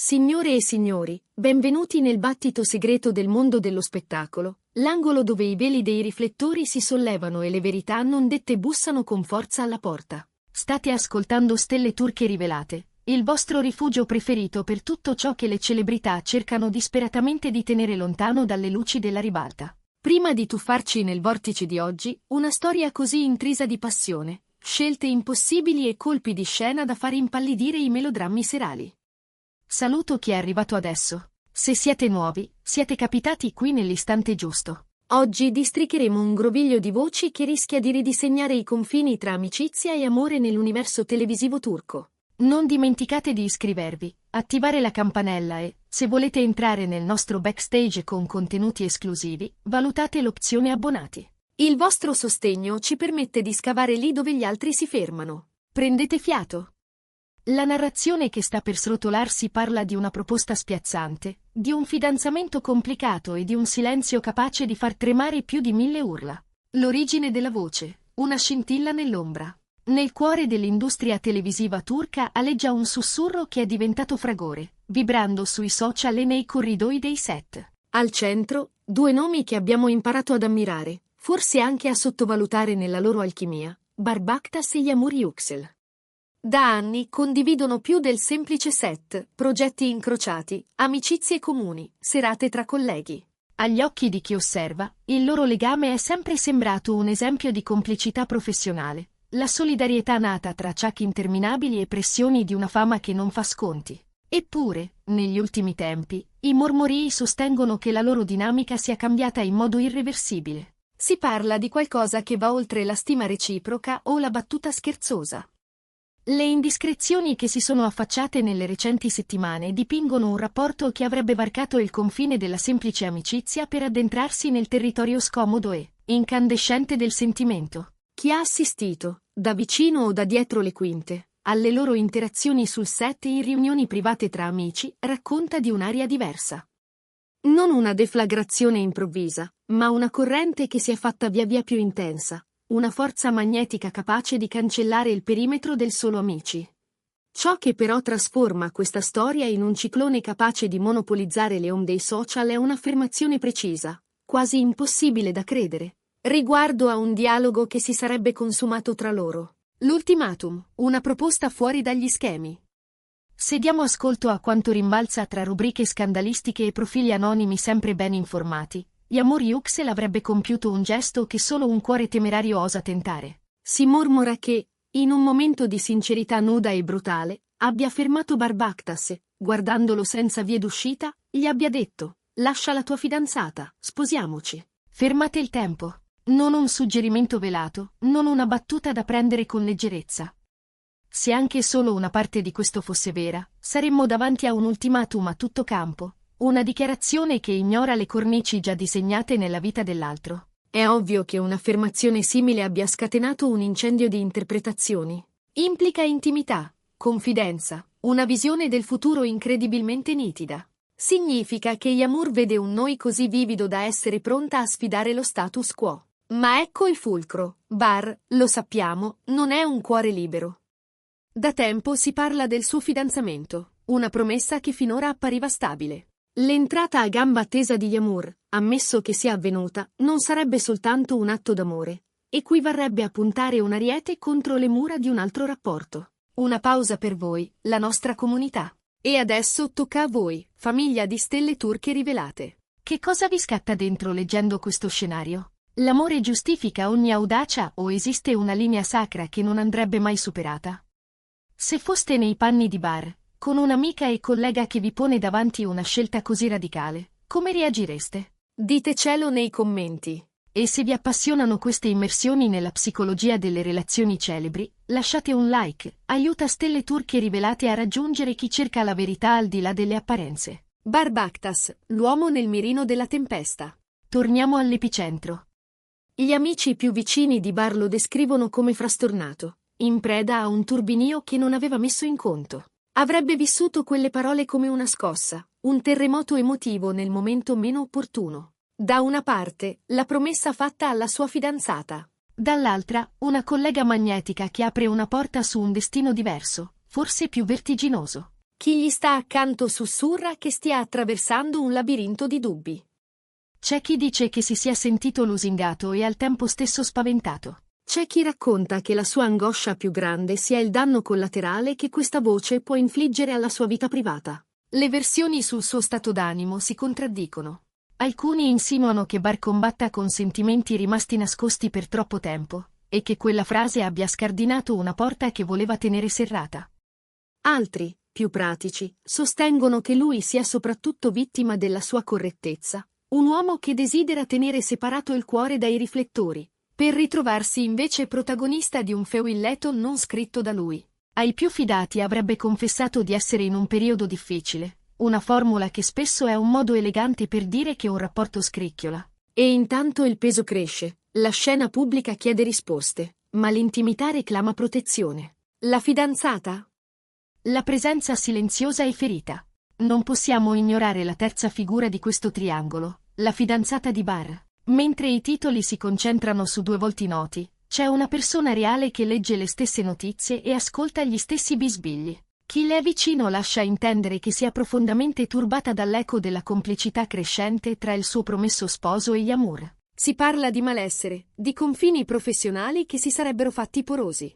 Signore e signori, benvenuti nel battito segreto del mondo dello spettacolo, l'angolo dove i veli dei riflettori si sollevano e le verità non dette bussano con forza alla porta. State ascoltando Stelle Turche Rivelate, il vostro rifugio preferito per tutto ciò che le celebrità cercano disperatamente di tenere lontano dalle luci della ribalta. Prima di tuffarci nel vortice di oggi, una storia così intrisa di passione, scelte impossibili e colpi di scena da far impallidire i melodrammi serali. Saluto chi è arrivato adesso. Se siete nuovi, siete capitati qui nell'istante giusto. Oggi districheremo un groviglio di voci che rischia di ridisegnare i confini tra amicizia e amore nell'universo televisivo turco. Non dimenticate di iscrivervi, attivare la campanella e, se volete entrare nel nostro backstage con contenuti esclusivi, valutate l'opzione abbonati. Il vostro sostegno ci permette di scavare lì dove gli altri si fermano. Prendete fiato. La narrazione che sta per srotolarsi parla di una proposta spiazzante, di un fidanzamento complicato e di un silenzio capace di far tremare più di 1000 urla. L'origine della voce, una scintilla nell'ombra. Nel cuore dell'industria televisiva turca aleggia un sussurro che è diventato fragore, vibrando sui social e nei corridoi dei set. Al centro, due nomi che abbiamo imparato ad ammirare, forse anche a sottovalutare nella loro alchimia, Barbaktas e Yağmur Yüksel. Da anni condividono più del semplice set, progetti incrociati, amicizie comuni, serate tra colleghi. Agli occhi di chi osserva, il loro legame è sempre sembrato un esempio di complicità professionale, la solidarietà nata tra ciak interminabili e pressioni di una fama che non fa sconti. Eppure, negli ultimi tempi, i mormorii sostengono che la loro dinamica sia cambiata in modo irreversibile. Si parla di qualcosa che va oltre la stima reciproca o la battuta scherzosa. Le indiscrezioni che si sono affacciate nelle recenti settimane dipingono un rapporto che avrebbe varcato il confine della semplice amicizia per addentrarsi nel territorio scomodo e incandescente del sentimento. Chi ha assistito, da vicino o da dietro le quinte, alle loro interazioni sul set e in riunioni private tra amici, racconta di un'aria diversa. Non una deflagrazione improvvisa, ma una corrente che si è fatta via via più intensa. Una forza magnetica capace di cancellare il perimetro del solo amici. Ciò che però trasforma questa storia in un ciclone capace di monopolizzare le onde dei social è un'affermazione precisa, quasi impossibile da credere, riguardo a un dialogo che si sarebbe consumato tra loro. L'ultimatum, una proposta fuori dagli schemi. Se diamo ascolto a quanto rimbalza tra rubriche scandalistiche e profili anonimi sempre ben informati, Yağmur Yüksel avrebbe compiuto un gesto che solo un cuore temerario osa tentare. Si mormora che, in un momento di sincerità nuda e brutale, abbia fermato Barbaktas e, guardandolo senza vie d'uscita, gli abbia detto: «Lascia la tua fidanzata, sposiamoci». Fermate il tempo. Non un suggerimento velato, non una battuta da prendere con leggerezza. Se anche solo una parte di questo fosse vera, saremmo davanti a un ultimatum a tutto campo. Una dichiarazione che ignora le cornici già disegnate nella vita dell'altro. È ovvio che un'affermazione simile abbia scatenato un incendio di interpretazioni. Implica intimità, confidenza, una visione del futuro incredibilmente nitida. Significa che Yağmur vede un noi così vivido da essere pronta a sfidare lo status quo. Ma ecco il fulcro. Bar, lo sappiamo, non è un cuore libero. Da tempo si parla del suo fidanzamento, una promessa che finora appariva stabile. L'entrata a gamba tesa di Yağmur, ammesso che sia avvenuta, non sarebbe soltanto un atto d'amore, equivarrebbe a puntare un ariete contro le mura di un altro rapporto. Una pausa per voi, la nostra comunità. E adesso tocca a voi, famiglia di Stelle Turche Rivelate. Che cosa vi scatta dentro leggendo questo scenario? L'amore giustifica ogni audacia o esiste una linea sacra che non andrebbe mai superata? Se foste nei panni di Bar, con un'amica e collega che vi pone davanti una scelta così radicale, come reagireste? Ditecelo nei commenti. E se vi appassionano queste immersioni nella psicologia delle relazioni celebri, lasciate un like, aiuta Stelle Turche Rivelate a raggiungere chi cerca la verità al di là delle apparenze. Barbaktas, l'uomo nel mirino della tempesta. Torniamo all'epicentro. Gli amici più vicini di Bar lo descrivono come frastornato, in preda a un turbinio che non aveva messo in conto. Avrebbe vissuto quelle parole come una scossa, un terremoto emotivo nel momento meno opportuno. Da una parte, la promessa fatta alla sua fidanzata. Dall'altra, una collega magnetica che apre una porta su un destino diverso, forse più vertiginoso. Chi gli sta accanto sussurra che stia attraversando un labirinto di dubbi. C'è chi dice che si sia sentito lusingato e al tempo stesso spaventato. C'è chi racconta che la sua angoscia più grande sia il danno collaterale che questa voce può infliggere alla sua vita privata. Le versioni sul suo stato d'animo si contraddicono. Alcuni insinuano che Bar combatta con sentimenti rimasti nascosti per troppo tempo, e che quella frase abbia scardinato una porta che voleva tenere serrata. Altri, più pratici, sostengono che lui sia soprattutto vittima della sua correttezza, un uomo che desidera tenere separato il cuore dai riflettori, per ritrovarsi invece protagonista di un feuilleto non scritto da lui. Ai più fidati avrebbe confessato di essere in un periodo difficile, una formula che spesso è un modo elegante per dire che un rapporto scricchiola. E intanto il peso cresce, la scena pubblica chiede risposte, ma l'intimità reclama protezione. La fidanzata? La presenza silenziosa e ferita. Non possiamo ignorare la terza figura di questo triangolo, la fidanzata di Bar. Mentre i titoli si concentrano su due volti noti, c'è una persona reale che legge le stesse notizie e ascolta gli stessi bisbigli. Chi le è vicino lascia intendere che sia profondamente turbata dall'eco della complicità crescente tra il suo promesso sposo e Yamur. Si parla di malessere, di confini professionali che si sarebbero fatti porosi.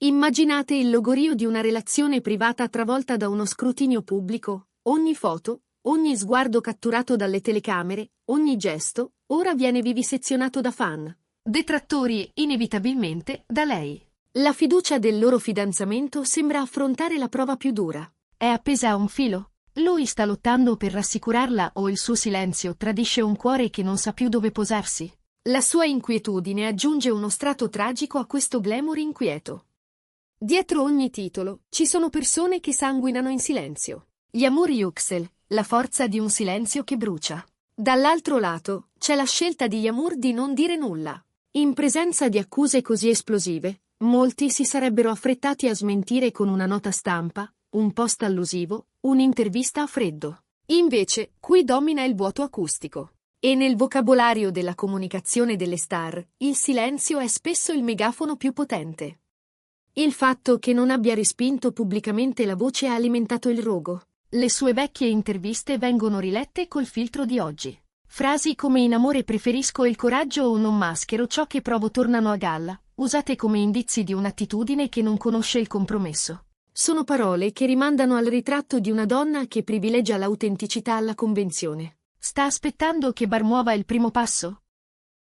Immaginate il logorio di una relazione privata travolta da uno scrutinio pubblico, ogni foto, ogni sguardo catturato dalle telecamere, ogni gesto, ora viene vivisezionato da fan. Detrattori, inevitabilmente, da lei. La fiducia del loro fidanzamento sembra affrontare la prova più dura. È appesa a un filo? Lui sta lottando per rassicurarla o il suo silenzio tradisce un cuore che non sa più dove posarsi? La sua inquietudine aggiunge uno strato tragico a questo glamour inquieto. Dietro ogni titolo ci sono persone che sanguinano in silenzio. Yamur Yüksel, la forza di un silenzio che brucia. Dall'altro lato, c'è la scelta di Yamur di non dire nulla. In presenza di accuse così esplosive, molti si sarebbero affrettati a smentire con una nota stampa, un post allusivo, un'intervista a freddo. Invece, qui domina il vuoto acustico. E nel vocabolario della comunicazione delle star, il silenzio è spesso il megafono più potente. Il fatto che non abbia respinto pubblicamente la voce ha alimentato il rogo. Le sue vecchie interviste vengono rilette col filtro di oggi. Frasi come in amore preferisco il coraggio o non maschero ciò che provo tornano a galla, usate come indizi di un'attitudine che non conosce il compromesso. Sono parole che rimandano al ritratto di una donna che privilegia l'autenticità alla convenzione. Sta aspettando che Bar muova il primo passo?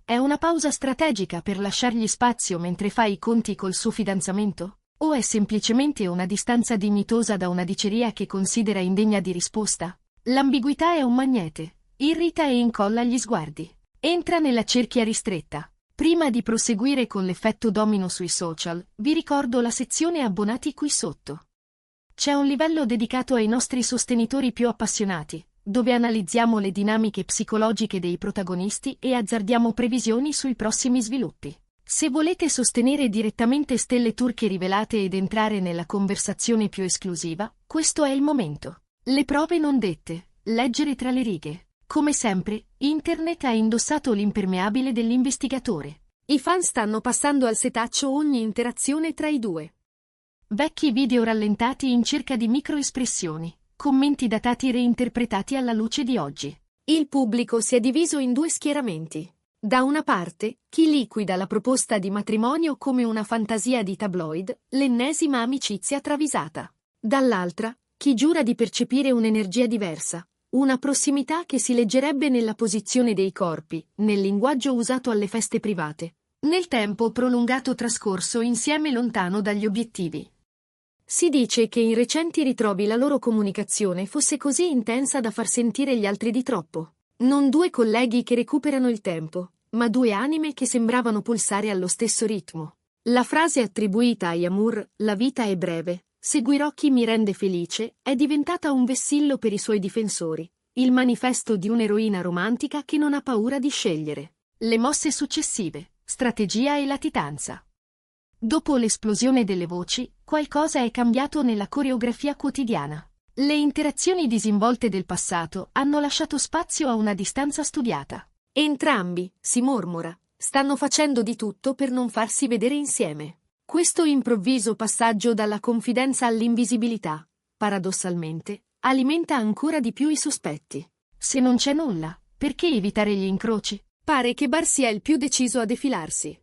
È una pausa strategica per lasciargli spazio mentre fa i conti col suo fidanzamento? O è semplicemente una distanza dignitosa da una diceria che considera indegna di risposta? L'ambiguità è un magnete, irrita e incolla gli sguardi. Entra nella cerchia ristretta. Prima di proseguire con l'effetto domino sui social, vi ricordo la sezione abbonati qui sotto. C'è un livello dedicato ai nostri sostenitori più appassionati, dove analizziamo le dinamiche psicologiche dei protagonisti e azzardiamo previsioni sui prossimi sviluppi. Se volete sostenere direttamente stelle turche rivelate ed entrare nella conversazione più esclusiva, questo è il momento. Le prove non dette, leggere tra le righe. Come sempre, Internet ha indossato l'impermeabile dell'investigatore. I fan stanno passando al setaccio ogni interazione tra i due. Vecchi video rallentati in cerca di microespressioni, commenti datati reinterpretati alla luce di oggi. Il pubblico si è diviso in due schieramenti. Da una parte, chi liquida la proposta di matrimonio come una fantasia di tabloid, l'ennesima amicizia travisata. Dall'altra, chi giura di percepire un'energia diversa, una prossimità che si leggerebbe nella posizione dei corpi, nel linguaggio usato alle feste private, nel tempo prolungato trascorso insieme lontano dagli obiettivi. Si dice che in recenti ritrovi la loro comunicazione fosse così intensa da far sentire gli altri di troppo. Non due colleghi che recuperano il tempo, ma due anime che sembravano pulsare allo stesso ritmo. La frase attribuita a Yamur, la vita è breve, seguirò chi mi rende felice, è diventata un vessillo per i suoi difensori, il manifesto di un'eroina romantica che non ha paura di scegliere. Le mosse successive, strategia e latitanza. Dopo l'esplosione delle voci, qualcosa è cambiato nella coreografia quotidiana. Le interazioni disinvolte del passato hanno lasciato spazio a una distanza studiata. Entrambi, si mormora, stanno facendo di tutto per non farsi vedere insieme. Questo improvviso passaggio dalla confidenza all'invisibilità paradossalmente, alimenta ancora di più i sospetti. Se non c'è nulla, perché evitare gli incroci? Pare che Bar sia il più deciso a defilarsi.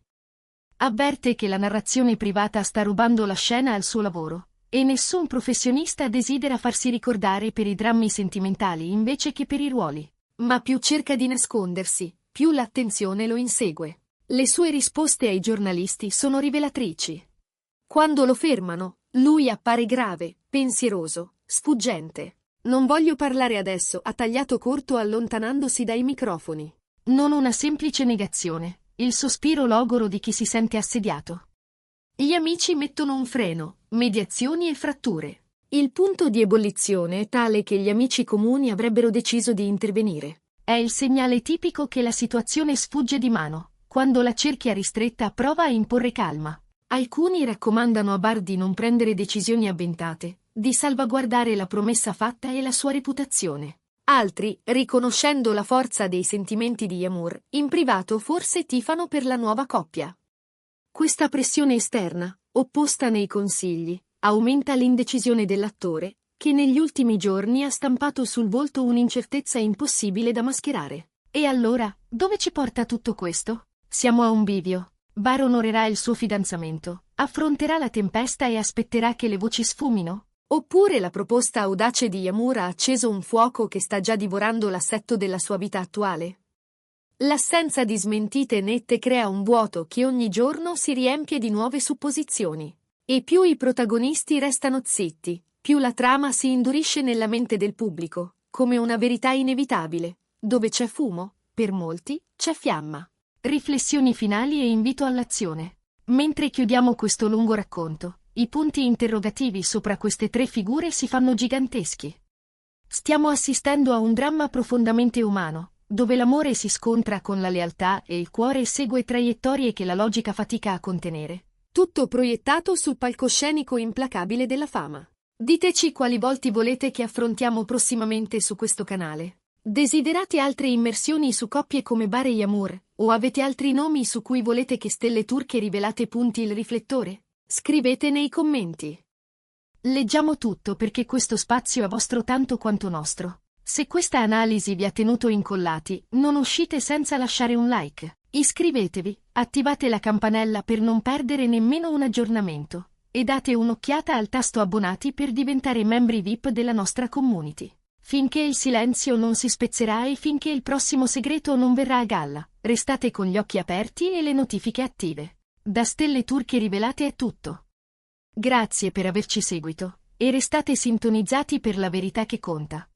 Avverte che la narrazione privata sta rubando la scena al suo lavoro, e nessun professionista desidera farsi ricordare per i drammi sentimentali invece che per i ruoli. Ma più cerca di nascondersi, più l'attenzione lo insegue. Le sue risposte ai giornalisti sono rivelatrici. Quando lo fermano, lui appare grave, pensieroso, sfuggente. Non voglio parlare adesso, ha tagliato corto allontanandosi dai microfoni. Non una semplice negazione, il sospiro logoro di chi si sente assediato. Gli amici mettono un freno, mediazioni e fratture. Il punto di ebollizione è tale che gli amici comuni avrebbero deciso di intervenire. È il segnale tipico che la situazione sfugge di mano, quando la cerchia ristretta prova a imporre calma. Alcuni raccomandano a Bar di non prendere decisioni avventate, di salvaguardare la promessa fatta e la sua reputazione. Altri, riconoscendo la forza dei sentimenti di Yamur, in privato forse tifano per la nuova coppia. Questa pressione esterna, opposta nei consigli, aumenta l'indecisione dell'attore, che negli ultimi giorni ha stampato sul volto un'incertezza impossibile da mascherare. E allora, dove ci porta tutto questo? Siamo a un bivio. Bar onorerà il suo fidanzamento, affronterà la tempesta e aspetterà che le voci sfumino? Oppure la proposta audace di Yamur ha acceso un fuoco che sta già divorando l'assetto della sua vita attuale? L'assenza di smentite nette crea un vuoto che ogni giorno si riempie di nuove supposizioni. E più i protagonisti restano zitti, più la trama si indurisce nella mente del pubblico, come una verità inevitabile. Dove c'è fumo, per molti, c'è fiamma. Riflessioni finali e invito all'azione. Mentre chiudiamo questo lungo racconto, i punti interrogativi sopra queste tre figure si fanno giganteschi. Stiamo assistendo a un dramma profondamente umano, dove l'amore si scontra con la lealtà e il cuore segue traiettorie che la logica fatica a contenere. Tutto proiettato sul palcoscenico implacabile della fama. Diteci quali volti volete che affrontiamo prossimamente su questo canale. Desiderate altre immersioni su coppie come Bar e Yamur, o avete altri nomi su cui volete che Stelle Turche Rivelate punti il riflettore? Scrivete nei commenti. Leggiamo tutto perché questo spazio è vostro tanto quanto nostro. Se questa analisi vi ha tenuto incollati, non uscite senza lasciare un like. Iscrivetevi, attivate la campanella per non perdere nemmeno un aggiornamento, e date un'occhiata al tasto abbonati per diventare membri VIP della nostra community. Finché il silenzio non si spezzerà e finché il prossimo segreto non verrà a galla, restate con gli occhi aperti e le notifiche attive. Da Stelle Turche Rivelate è tutto. Grazie per averci seguito, e restate sintonizzati per la verità che conta.